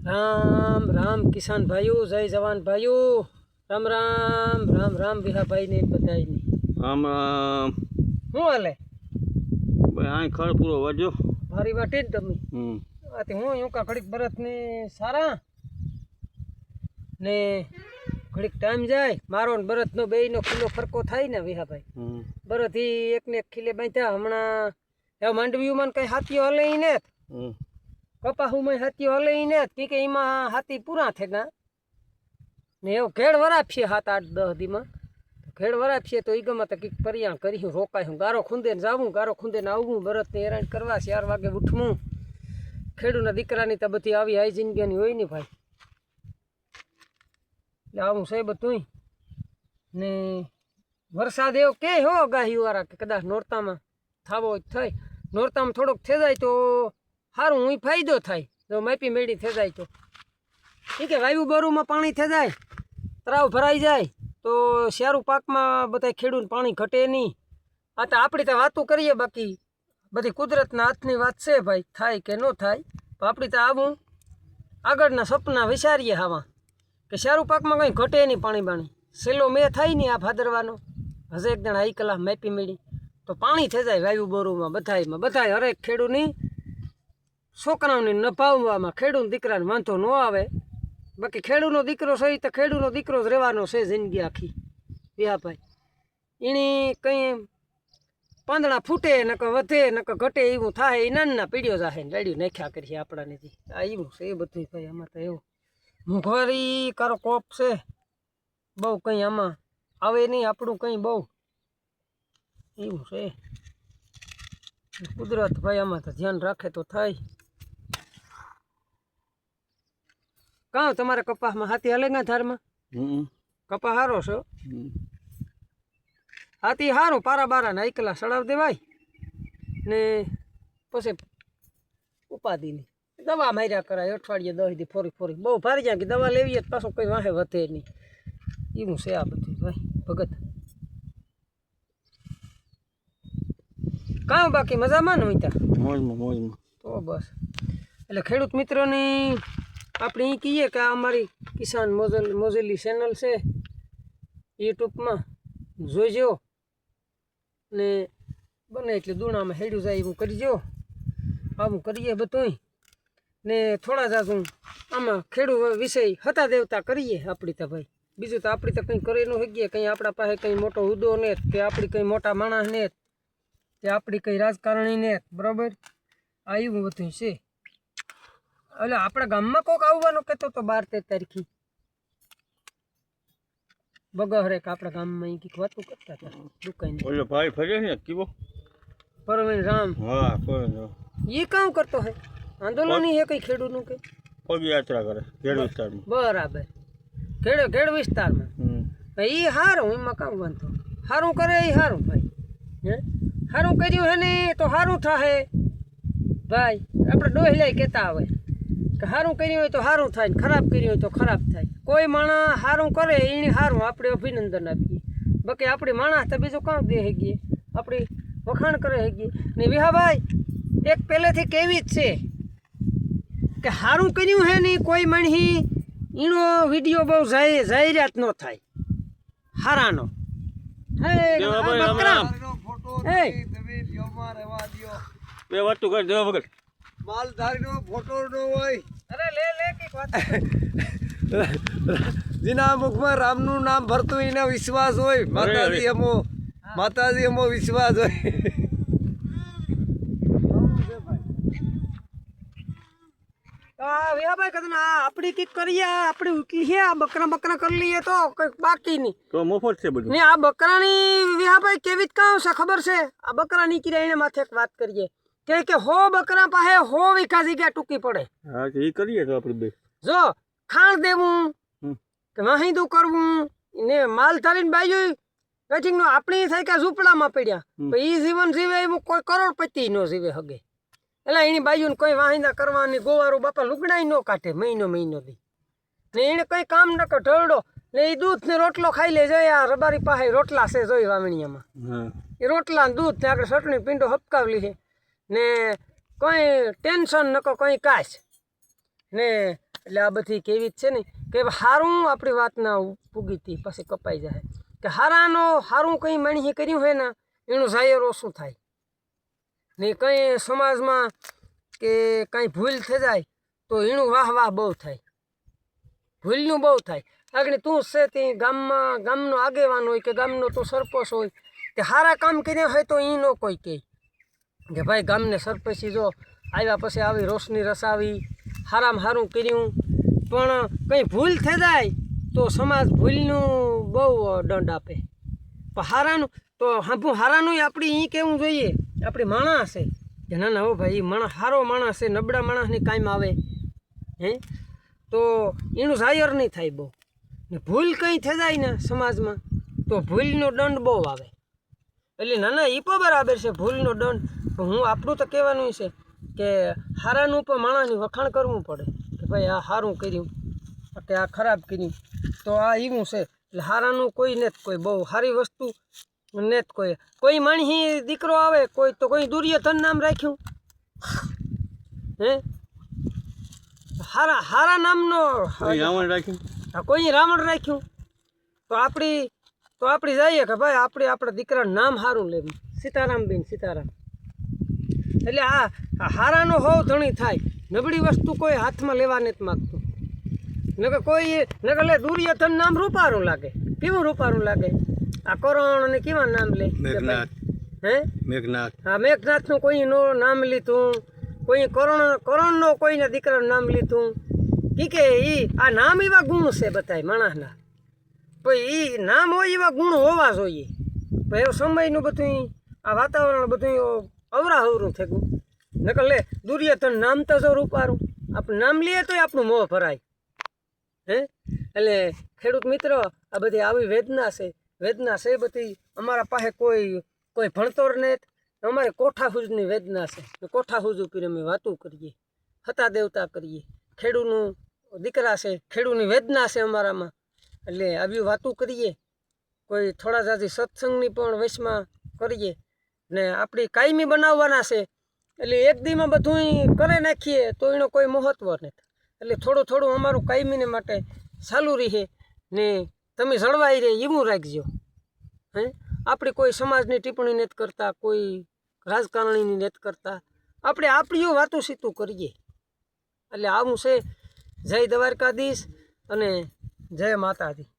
राम राम किसान भाइयों, जय जवान भाइयों, राम राम राम राम विहा भाई ने बताई नहीं राम राम हूँ हाले भाई हाँ खड़ पूरो वजो मारी वाटे ज तमी आते हूँ यूं का घड़ीक बरत ने सारा ने घड़ीक टाइम जाए मारो ने बरत नो बेय नो किलो फरको थाय ने विहा भाई बरत ही एक ने खिले बांध्या हमणा ए मांडवीयु मन कई हाथीओ हले ही ने कपाहू में हाथीओ हले ही ने की के इमा हाथी पूरा थेगा ने एवो घेड़ वरापशे 7-8-10 दी में घेड़ वरापशे तो ईगम त की परियाण करी रोकाय गारो खुंदे ने जावुं गारो खुंदे ने आवुं बरत ने हैरान करवा 4 वागे उठવું ખેડૂના દીકરાની તો બધી આવી આઈ જિંદગીની હોય ને ભાઈ એટલે આવું છે બધું ને વરસાદ એવો કે હો આગાહીવાળા કે કદાચ નોરતામાં થાવો થાય નોરતામાં થોડોક થઈ જાય તો સારું હું ફાયદો થાય જો માપી મેળી થઈ જાય તો ઠીક છે વાયુ બોરુમાં પાણી થઈ જાય તળાવ ભરાઈ જાય તો શિયાળુ પાકમાં બધા ખેડૂત પાણી ઘટે નહીં આ તો આપણી તો વાતો કરીએ બાકી બધી કુદરતના હાથની વાત છે ભાઈ થાય કે ન થાય તો આપણે તો આવું આગળના સપના વિચારીએ આવા કે શિયાળુ પાકમાં કંઈ ઘટે નહીં પાણી બાણી સેલો મેં થાય નહીં આ ભાદરવાનો હજે એક જણા 1 કલાક માપી મેળી તો પાણી થઈ જાય વાયુ બોરુમાં બધાય હરેક ખેડૂતની છોકરાઓને નભાવવામાં ખેડૂત દીકરાને વાંધો ન આવે બાકી ખેડૂતનો દીકરો સહી તો ખેડૂતનો દીકરો જ રહેવાનો છે જિંદગી આખી વિહાભાઈ એની કંઈ પાંદડા ફૂટે નક વધે નક ઘટે એવું થાય એ નાના પીડ્યો જાહે ને રેડિયો નાખ્યા કરીએ આપણાનેથી આ એવું છે એ બધું ભાઈ આમાં તો એવું મોંઘવારી કારો કોપ છે બહુ કંઈ આમાં આવે નહીં આપણું કંઈ બહુ એવું છે કુદરત ભાઈ આમાં તો ધ્યાન રાખે તો થાય કાં તમારે કપાસમાં હાથી હાલેગા ધારમાં કપા હારો છો હાથી સારું પારા બારા ને 1 કલાક સડાવ દેવાય ને પછી ઉપાધિની દવા માર્યા કરાય અઠવાડિયે 10 દી ફોરી બહુ ભારી જાય કે દવા લેવીએ તો પાછું કંઈ વાહે વધે નહીં એવું છે આ બધું ભાઈ ભગત કાં બાકી મજામાં ને હોય મોજમાં તો બસ એટલે ખેડૂત મિત્રોની આપણે એ કહીએ કે આ અમારી કિસાન મોજેલી ચેનલ છે યુટ્યુબમાં જોઈજો ને બને એટલે દૂણામાં હેડ્યું જાય એવું કરજો આવું કરીએ બધું ને થોડા જાજું આમાં ખેડૂત વિષય હતા દેવતા કરીએ આપણી તો ભાઈ બીજું તો આપણી તો કંઈ કરી ન શકીએ કંઈ આપણા પાસે કંઈ મોટો હુદ્દો ને કે આપણી કંઈ મોટા માણસ ને કે આપણી કંઈ રાજકારણી ને બરાબર આ એવું બધું છે એટલે આપણા ગામમાં કોક આવવાનું કહેતો તો 12-13 તારીખે બગહરે કે આપણા ગામમાં કંઈક વાતો કરતા હતા દુકાન ઓલો ભાઈ ફરે ને કીવો પરવીન રામ હા પરવીન એ કામ કરતો હે આંદોલન હે કઈ ખેડૂતનું કે પગયાત્રા કરે ખેડ વિસ્તારમાં બરાબર ખેડ વિસ્તારમાં એ સારું એમાં કામ વાંધો સારું કરે એ સારું ભાઈ હે સારું કર્યું હે ને તો સારું થાય ભાઈ આપણે ડોહલાય કહેતા આવે કે સારું કર્યું હોય તો સારું થાય ને ખરાબ કર્યું હોય તો ખરાબ થાય કોઈ માણસ સારું કરે એને સારું આપણે અભિનંદન આપીએ બાકી આપણી માણસ તો બીજું કામ દે શકીએ આપણી વખાણ કરે શકીએ ને વિહાભાઈ એક પહેલેથી કેવી જ છે કે સારું કર્યું હે ને કોઈ માણસી એનો વિડીયો બહુ જાહેરાત ન થાય હારાનો બે વાતો કરી દેવા વગર માલધારીનો ફોટો ન હોય અરે લે કઈક વાત જેના મુખમાં રામનું નામ ભરતું એને વિશ્વાસ હોય માતાજી એમો વિશ્વાસ હોય વિહાભાઈ કદન આપણી કઈક કરીએ આપણે કીએ આ બકરા કરી લઈએ તો કંઈક બાકી નહીં તો મફત છે બધું ને આ બકરાની વિહાભાઈ કેવી જ કામ છે ખબર છે આ બકરા નીકળ્યા એને માથે એક વાત કરીએ કે 100 બકરા પાસે 100 વીઘા જગ્યા ટૂંકી પડે હા એ કરીએ તો આપણે બે જો ખાણ દેવું કે વાહિંદું કરવું ને માલ ધારીને બાજુ વેચિંગનો આપણી થાય કે ઝૂંપડામાં પડ્યા તો એ જીવન જીવે એવું કોઈ કરોડપતિ ન જીવે હગે એટલે એની બાજુને કોઈ વાહિંદા કરવાની ગોવારું બાપા લુગડાઈ ન કાઢે મહિનો દી ને એને કંઈ કામ ન કરે ઢળડો ને એ દૂધ ને રોટલો ખાઈ લે જાય આ રબારી પાસે રોટલા છે જોઈ વાવણીયામાં એ રોટલા દૂધ ને આગળ ચટણી પીંડો હપકાવલી છે ને કોઈ ટેન્શન નકો કોઈ કાશ ને એટલે આ બધી કેવી જ છે ને કે હારું આપણી વાત ના પૂગી હતી પછી કપાઈ જાય કે હારું કંઈ માણસે કર્યું હોય ને એનું જાહેર ઓછું થાય ને કંઈ સમાજમાં કે કાંઈ ભૂલ થઈ જાય તો એનું વાહ બહુ થાય, ભૂલનું બહુ થાય. આગળ તું છે તે ગામનો આગેવાન હોય કે ગામનો તું સરપંચ હોય તે સારા કામ કર્યા હોય તો એ ન કોઈ કહે કે ભાઈ ગામને સરપંચી જો આવ્યા પછી આવી રોશની રસાવી હારામાં સારું કર્યું. પણ કંઈ ભૂલ થઈ જાય તો સમાજ ભૂલનું બહુ દંડ આપે. પણ હારાનું આપણી એ કહેવું જોઈએ આપણી માણસ છે કે ના હો ભાઈ માણસ સારો માણસ છે, નબળા માણસની કાયમ આવે હે તો એનું જાહેર નહીં થાય બહુ. ને ભૂલ કંઈ થઈ જાય ને સમાજમાં તો ભૂલનો દંડ બહુ આવે. એટલે નાના એ પણ બરાબર છે ભૂલનો દંડ. હું આપણું તો કહેવાનું છે કે હારાનું પણ માણસની વખાણ કરવું પડે કે ભાઈ આ સારું કર્યું કે આ ખરાબ કર્યું. તો આ એવું છે એટલે હારાનું કોઈ ને કોઈ બહુ સારી વસ્તુ ને કોઈ માણસી દીકરો આવે કોઈ દુર્યોધન નામ રાખ્યું હે હારા નામનો રાવણ રાખ્યું, કોઈ રાવણ રાખ્યું. તો આપણી જઈએ કે ભાઈ આપણા દીકરાનું નામ સારું લેવું સીતારામ. એટલે આ હારાનો હોવ ધણી થાય. નબળી વસ્તુ કોઈ હાથમાં લેવા નથી માગતું. નકર લે દુર્યોધન નામ રૂપારું લાગે. કેવું રૂપારું લાગે? આ કરણ અને કેવા નામ લે હે મેઘનાથ. હા મેઘનાથનું કોઈ નો નામ લીધું, કોઈ કરણનો કોઈના દીકરાનું નામ લીધું કે આ નામ એવા ગુણ છે બધાય માણસના. પછી એ નામ હોય એવા ગુણ હોવા જોઈએ. પછી એવું સમયનું બધું આ વાતાવરણ બધું અવરાહવરું થઈ ગયું. નકર લે દુર્યોધન નામ તો જો રૂપારું આપણે નામ લઈએ તો આપણું મોં ભરાય હે. એટલે ખેડૂત મિત્રો આ બધી આવી વેદના છે બધી. અમારા પાસે કોઈ ભણતર નથી, અમારે કોઠા હુજની વેદના છે. કોઠા હુજ ઉપર અમે વાતું કરીએ, હતા દેવતા કરીએ. ખેડૂતનું દીકરા છે, ખેડૂતની વેદના છે અમારામાં. એટલે આવી વાતું કરીએ. કોઈ થોડા જાજી સત્સંગની પણ વશમાં કરીએ ને આપણી કાયમી બનાવવાના છે. એટલે એક દીમાં બધું કરે નાખીએ તો એનો કોઈ મહત્વ નથી. એટલે થોડું અમારું કાયમીને માટે ચાલુ રહે ને તમે જળવાઈ રહે એવું રાખજો હે. આપણી કોઈ સમાજની ટિપ્પણી નથી કરતા, કોઈ રાજકારણીની નથી કરતા. આપણે આપણીઓ વાતું સીતું કરીએ. એટલે આવું છે. જય દ્વારકાધીશ અને જય માતાજી.